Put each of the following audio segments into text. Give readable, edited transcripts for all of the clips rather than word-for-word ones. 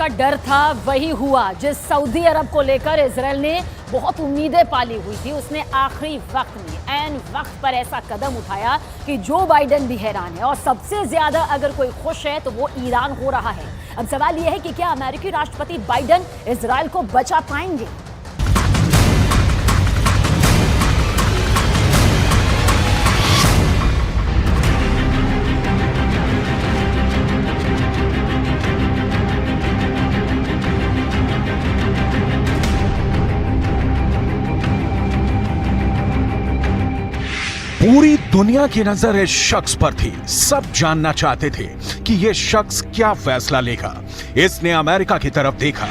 जिसका डर था वही हुआ। जिस सऊदी अरब को लेकर इजराइल ने बहुत उम्मीदें पाली हुई थी, उसने आखिरी वक्त में ऐन वक्त पर ऐसा कदम उठाया कि जो बाइडेन भी हैरान है। और सबसे ज्यादा अगर कोई खुश है तो वो ईरान हो रहा है। अब सवाल यह है कि क्या अमेरिकी राष्ट्रपति बाइडेन इजराइल को बचा पाएंगे? पूरी दुनिया की नजर इस शख्स पर थी। सब जानना चाहते थे कि यह शख्स क्या फैसला लेगा। इसने अमेरिका की तरफ देखा,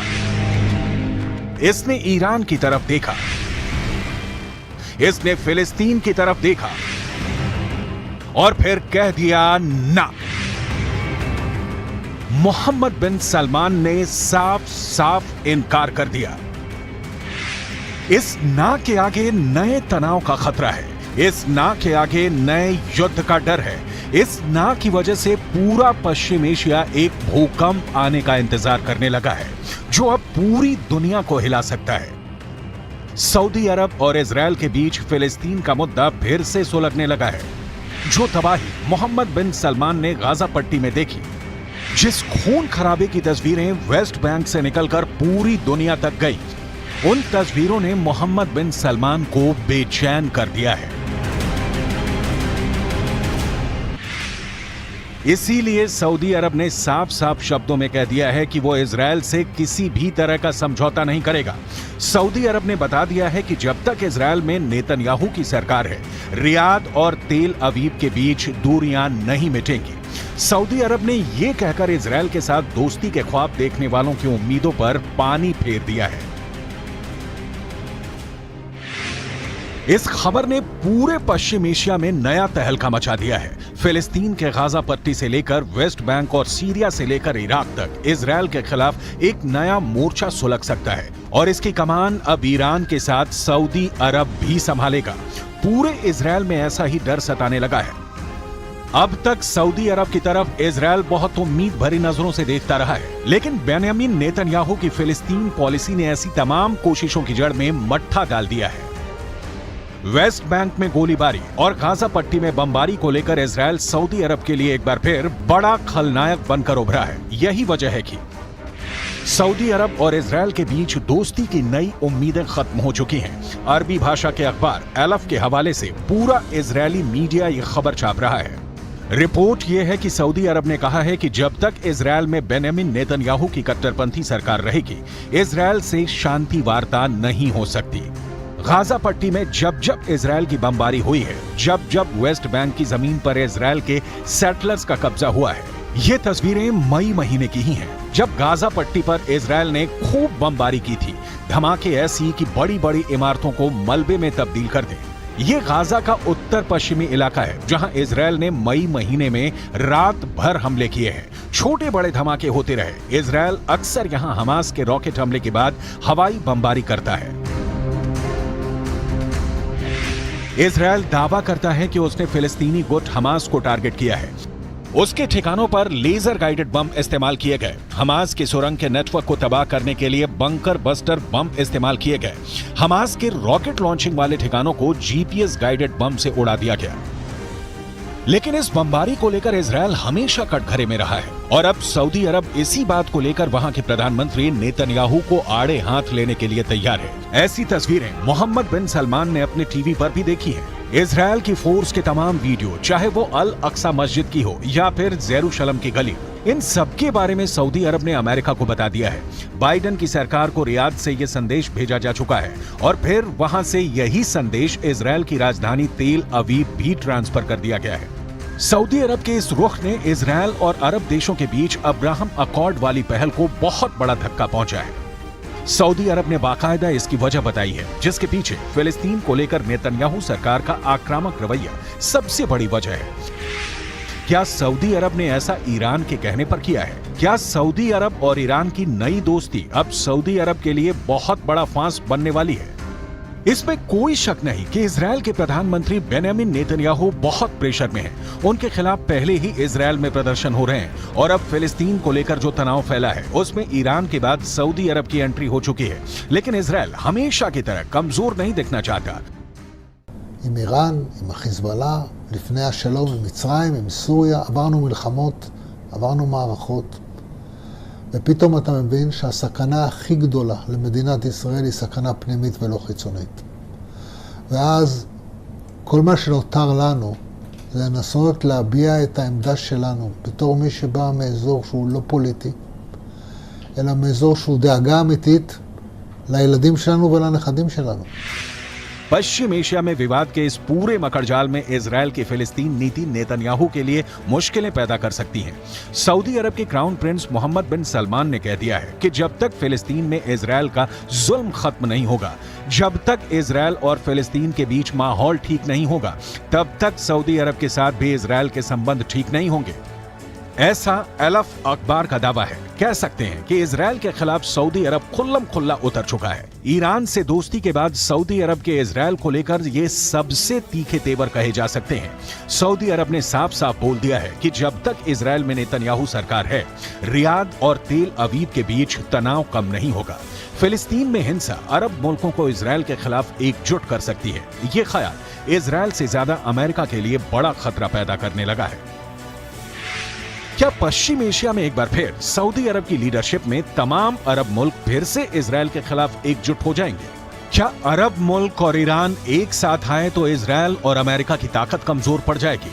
इसने ईरान की तरफ देखा, इसने फिलिस्तीन की तरफ देखा और फिर कह दिया ना। मोहम्मद बिन सलमान ने साफ साफ इनकार कर दिया। इस ना के आगे नए तनाव का खतरा है, इस ना के आगे नए युद्ध का डर है। इस ना की वजह से पूरा पश्चिम एशिया एक भूकंप आने का इंतजार करने लगा है, जो अब पूरी दुनिया को हिला सकता है। सऊदी अरब और इजराइल के बीच फिलिस्तीन का मुद्दा फिर से सुलगने लगा है। जो तबाही मोहम्मद बिन सलमान ने गाजा पट्टी में देखी, जिस खून खराबे की तस्वीरें वेस्ट बैंक से निकलकर पूरी दुनिया तक गई, उन तस्वीरों ने मोहम्मद बिन सलमान को बेचैन कर दिया है। इसीलिए सऊदी अरब ने साफ साफ शब्दों में कह दिया है कि वो इजराइल से किसी भी तरह का समझौता नहीं करेगा। सऊदी अरब ने बता दिया है कि जब तक इजराइल में नेतन्याहू की सरकार है, रियाद और तेल अवीव के बीच दूरियां नहीं मिटेंगी। सऊदी अरब ने यह कहकर इजराइल के साथ दोस्ती के ख्वाब देखने वालों की उम्मीदों पर पानी फेर दिया है। इस खबर ने पूरे पश्चिम एशिया में नया तहलका मचा दिया है। फिलिस्तीन के गाजा पट्टी से लेकर वेस्ट बैंक और सीरिया से लेकर इराक तक इजराइल के खिलाफ एक नया मोर्चा सुलग सकता है और इसकी कमान अब ईरान के साथ सऊदी अरब भी संभालेगा। पूरे इजराइल में ऐसा ही डर सताने लगा है। अब तक सऊदी अरब की तरफ इजराइल बहुत उम्मीद भरी नजरों से देखता रहा है, लेकिन बेंयामिन नेतन्याहू की फिलिस्तीन पॉलिसी ने ऐसी तमाम कोशिशों की जड़ में मट्ठा डाल दिया है। वेस्ट बैंक में गोलीबारी और गाजा पट्टी में बमबारी को लेकर इजराइल सऊदी अरब के लिए एक बार फिर बड़ा खलनायक बनकर उभरा है। यही वजह है कि सऊदी अरब और इजराइल के बीच दोस्ती की नई उम्मीदें खत्म हो चुकी हैं। अरबी भाषा के अखबार एलफ के हवाले से पूरा इजरायली मीडिया ये खबर छाप रहा है। रिपोर्ट यह है कि सऊदी अरब ने कहा है कि जब तक इजराइल में बेंयामिन नेतन्याहू की कट्टरपंथी सरकार रहेगी, इजराइल से शांति वार्ता नहीं हो सकती। गाजा पट्टी में जब जब इजराइल की बमबारी हुई है, जब जब वेस्ट बैंक की जमीन पर इजराइल के सेटलर्स का कब्जा हुआ है, ये तस्वीरें मई महीने की ही हैं, जब गाजा पट्टी पर इजराइल ने खूब बमबारी की थी। धमाके ऐसी कि बड़ी बड़ी इमारतों को मलबे में तब्दील कर दें। ये गाजा का उत्तर पश्चिमी इलाका है, जहां इजराइल ने मई महीने में रात भर हमले किए हैं। छोटे बड़े धमाके होते रहे। इजराइल अक्सर यहां हमास के रॉकेट हमले के बाद हवाई बमबारी करता है। इजराइल दावा करता है कि उसने फिलिस्तीनी गुट हमास को टारगेट किया है। उसके ठिकानों पर लेजर गाइडेड बम इस्तेमाल किए गए। हमास के सुरंग के नेटवर्क को तबाह करने के लिए बंकर बस्टर बम इस्तेमाल किए गए। हमास के रॉकेट लॉन्चिंग वाले ठिकानों को जीपीएस गाइडेड बम से उड़ा दिया गया। लेकिन इस बमबारी को लेकर इजराइल हमेशा कटघरे में रहा है और अब सऊदी अरब इसी बात को लेकर वहां के प्रधानमंत्री नेतन्याहू को आड़े हाथ लेने के लिए तैयार है। ऐसी तस्वीरें मोहम्मद बिन सलमान ने अपने टीवी पर भी देखी हैं। इजराइल की फोर्स के तमाम वीडियो, चाहे वो अल अक्सा मस्जिद की हो या फिर जेरूशलम की गली, इन सब के बारे में सऊदी अरब ने अमेरिका को बता दिया है। बाइडेन की सरकार को रियाद से यह संदेश भेजा जा चुका है और फिर वहां से यही संदेश इजराइल की राजधानी तेल अवीव भी ट्रांसफर कर दिया गया है। सऊदी अरब के इस रुख ने इजराइल और अरब देशों के बीच अब्राहम अकॉर्ड वाली पहल को बहुत बड़ा धक्का पहुंचा है। सऊदी अरब ने बाकायदा इसकी वजह बताई है, जिसके पीछे फिलिस्तीन को लेकर नेतन्याहू सरकार का आक्रामक रवैया सबसे बड़ी वजह है। क्या सऊदी अरब ने ऐसा ईरान के कहने पर किया है? क्या सऊदी अरब और ईरान की नई दोस्ती अब सऊदी अरब के लिए बहुत बड़ा फांस बनने वाली है? इसमें कोई शक नहीं कि इजरायल के प्रधानमंत्री बेंयामिन नेतन्याहू बहुत प्रेशर में हैं। उनके खिलाफ पहले ही इजरायल में प्रदर्शन हो रहे हैं और अब फिलिस्तीन को लेकर जो तनाव फैला है उसमें ईरान के बाद सऊदी अरब की एंट्री हो चुकी है। लेकिन इजरायल हमेशा की तरह कमजोर नहीं दिखना चाहता। עם איראן, עם החיזבאללה, לפני השלום עם מצרים, עם סוריה, עברנו מלחמות, עברנו מערכות, ופתאום אתה מבין שהסכנה הכי גדולה למדינת ישראל היא סכנה פנימית ולא חיצונית. ואז כל מה שנותר לנו זה לנסות להביע את העמדה שלנו בתור מי שבא מאזור שהוא לא פוליטי, אלא מאזור שהוא דאגה אמיתית לילדים שלנו ולנכדים שלנו. पश्चिम एशिया में विवाद के इस पूरे मकड़जाल में इजरायल की फिलिस्तीन नीति नेतन्याहू के लिए मुश्किलें पैदा कर सकती है। सऊदी अरब के क्राउन प्रिंस मोहम्मद बिन सलमान ने कह दिया है कि जब तक फिलिस्तीन में इजरायल का जुल्म खत्म नहीं होगा, जब तक इजरायल और फिलिस्तीन के बीच माहौल ठीक नहीं होगा, तब तक सऊदी अरब के साथ भी इजरायल के संबंध ठीक नहीं होंगे। ऐसा अलफ अखबार का दावा है। कह सकते हैं कि इजरायल के खिलाफ सऊदी अरब खुल्लम खुल्ला उतर चुका है। ईरान से दोस्ती के बाद सऊदी अरब के इजरायल को लेकर ये सबसे तीखे तेवर कहे जा सकते हैं। सऊदी अरब ने साफ साफ बोल दिया है कि जब तक इजरायल में नेतन्याहू सरकार है, रियाद और तेल अवीव के बीच तनाव कम नहीं होगा। फिलिस्तीन में हिंसा अरब मुल्कों को इजरायल के खिलाफ एकजुट कर सकती है। ये ख्याल इजरायल से ज्यादा अमेरिका के लिए बड़ा खतरा पैदा करने लगा है। क्या पश्चिम एशिया में एक बार फिर सऊदी अरब की लीडरशिप में तमाम अरब मुल्क फिर से इजरायल के खिलाफ एकजुट हो जाएंगे? क्या अरब मुल्क और ईरान एक साथ आए तो इजरायल और अमेरिका की ताकत कमजोर पड़ जाएगी?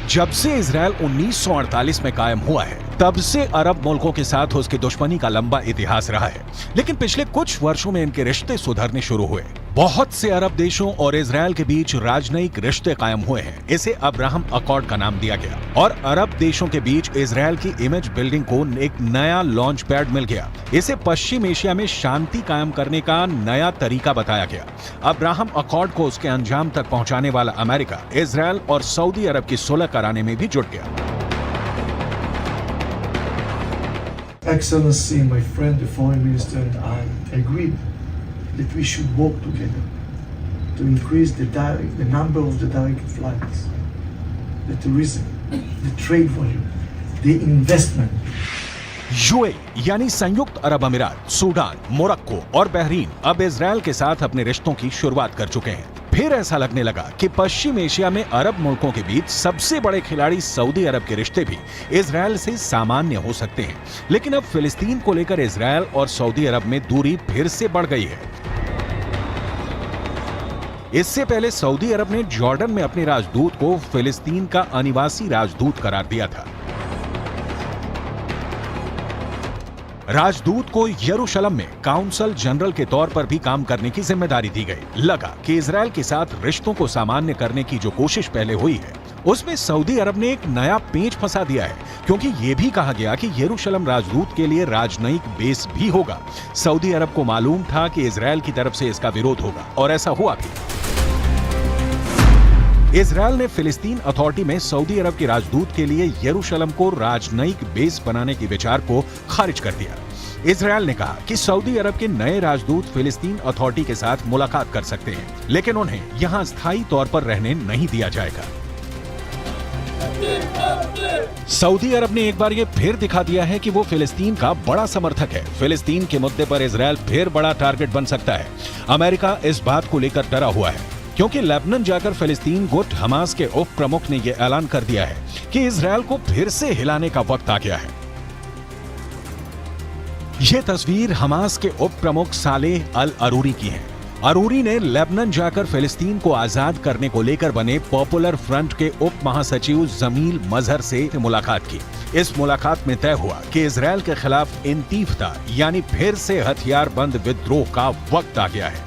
जब से इजरायल 1948 में कायम हुआ है, तब से अरब मुल्कों के साथ उसकी दुश्मनी का लंबा इतिहास रहा है। लेकिन पिछले कुछ वर्षों में इनके रिश्ते सुधरने शुरू हुए। बहुत से अरब देशों और इजरायल के बीच राजनयिक रिश्ते कायम हुए हैं। इसे अब्राहम अकॉर्ड का नाम दिया गया और अरब देशों के बीच इजरायल की इमेज बिल्डिंग को एक नया लॉन्च पैड मिल गया। इसे पश्चिम एशिया में शांति कायम करने का नया तरीका बताया गया। अब्राहम अकॉर्ड को उसके अंजाम तक पहुंचाने वाला अमेरिका इजरायल और सऊदी अरब की सुलह कराने में भी जुट गया। Excellency, my friend, the foreign minister, and I agreed that we should work together to increase the number of the direct flights, the tourism, the trade volume, the investment. UAE यानी संयुक्त अरब अमीरात, Sudan, Morocco और Bahrain अब Israel के साथ अपने रिश्तों की शुरुआत कर चुके हैं। फिर ऐसा लगने लगा कि पश्चिम एशिया में अरब मुल्कों के बीच सबसे बड़े खिलाड़ी सऊदी अरब के रिश्ते भी इजरायल से सामान्य हो सकते हैं। लेकिन अब फिलिस्तीन को लेकर इजरायल और सऊदी अरब में दूरी फिर से बढ़ गई है। इससे पहले सऊदी अरब ने जॉर्डन में अपने राजदूत को फिलिस्तीन का अनिवासी राजदूत करार दिया था। राजदूत को यरूशलेम में काउंसल जनरल के तौर पर भी काम करने की जिम्मेदारी दी गई। लगा कि इजरायल के साथ रिश्तों को सामान्य करने की जो कोशिश पहले हुई है, उसमें सऊदी अरब ने एक नया पेंच फंसा दिया है, क्योंकि यह भी कहा गया कि यरूशलेम राजदूत के लिए राजनयिक बेस भी होगा। सऊदी अरब को मालूम था कि इजरायल की तरफ से इसका विरोध होगा और ऐसा हुआ भी। इजरायल ने फिलिस्तीन अथॉरिटी में सऊदी अरब के राजदूत के लिए यरूशलेम को राजनयिक बेस बनाने के विचार को खारिज कर दिया। इजरायल ने कहा कि सऊदी अरब के नए राजदूत फिलिस्तीन अथॉरिटी के साथ मुलाकात कर सकते हैं, लेकिन उन्हें यहां स्थायी तौर पर रहने नहीं दिया जाएगा। सऊदी अरब ने एक बार ये फिर दिखा दिया है कि वो फिलिस्तीन का बड़ा समर्थक है। फिलिस्तीन के मुद्दे पर इजरायल फिर बड़ा टारगेट बन सकता है। अमेरिका इस बात को लेकर डरा हुआ है, क्योंकि लेबनान जाकर फिलिस्तीन गुट हमास के उप प्रमुख ने यह ऐलान कर दिया है कि इजरायल को फिर से हिलाने का वक्त आ गया है। यह तस्वीर हमास के उप प्रमुख सालेह अल अरूरी की है। अरूरी ने लेबनान जाकर फिलिस्तीन को आजाद करने को लेकर बने पॉपुलर फ्रंट के उप महासचिव जमील मजहर से मुलाकात की। इस मुलाकात में तय हुआ कि इजरायल के खिलाफ इंतीफदा यानी फिर से हथियार बंद विद्रोह का वक्त आ गया है।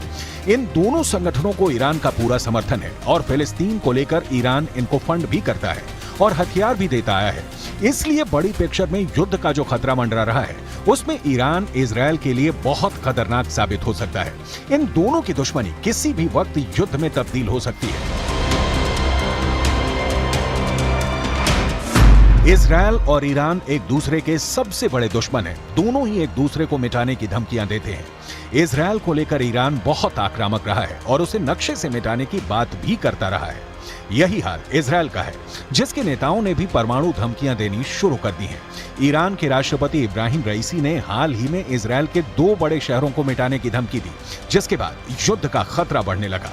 इन दोनों संगठनों को ईरान का पूरा समर्थन है और फिलिस्तीन को लेकर ईरान इनको फंड भी करता है और हथियार भी देता आया है। इसलिए बड़ी पिक्चर में युद्ध का जो खतरा मंडरा रहा है, उसमें ईरान इजरायल के लिए बहुत खतरनाक साबित हो सकता है। इन दोनों की दुश्मनी किसी भी वक्त युद्ध में तब्दील हो सकती है। इजरायल और ईरान एक दूसरे के सबसे बड़े दुश्मन हैं। दोनों ही एक दूसरे को मिटाने की धमकियां देते हैं। इजरायल को लेकर ईरान बहुत आक्रामक रहा है और उसे नक्शे से मिटाने की बात भी करता रहा है। यही हाल इजरायल का है, जिसके नेताओं ने भी परमाणु धमकियां देनी शुरू कर दी हैं। ईरान के राष्ट्रपति इब्राहिम रईसी ने हाल ही में इजरायल के 2 बड़े शहरों को मिटाने की धमकी दी, जिसके बाद युद्ध का खतरा बढ़ने लगा।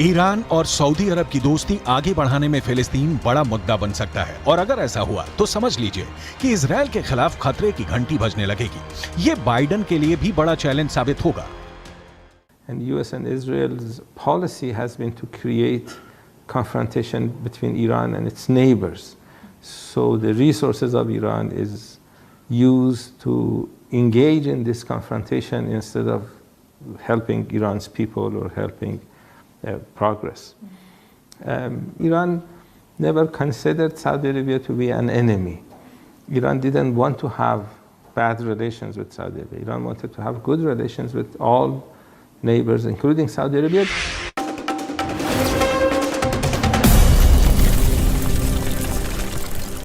ईरान और सऊदी अरब की दोस्ती आगे बढ़ाने में फिलिस्तीन बड़ा मुद्दा बन सकता है और अगर ऐसा हुआ तो समझ लीजिए कि इजरायल के खिलाफ खतरे की घंटी बजने लगेगी। ये बाइडेन के लिए भी बड़ा चैलेंज साबित होगा। And US and Israel's policy has been to create confrontation between Iran and its neighbors. So the resources of Iran is used to engage in this confrontation instead of helping Iran's people or helping progress. Iran never considered Saudi Arabia to be an enemy. Iran didn't want to have bad relations with Saudi Arabia. Iran wanted to have good relations with all neighbors, including Saudi Arabia.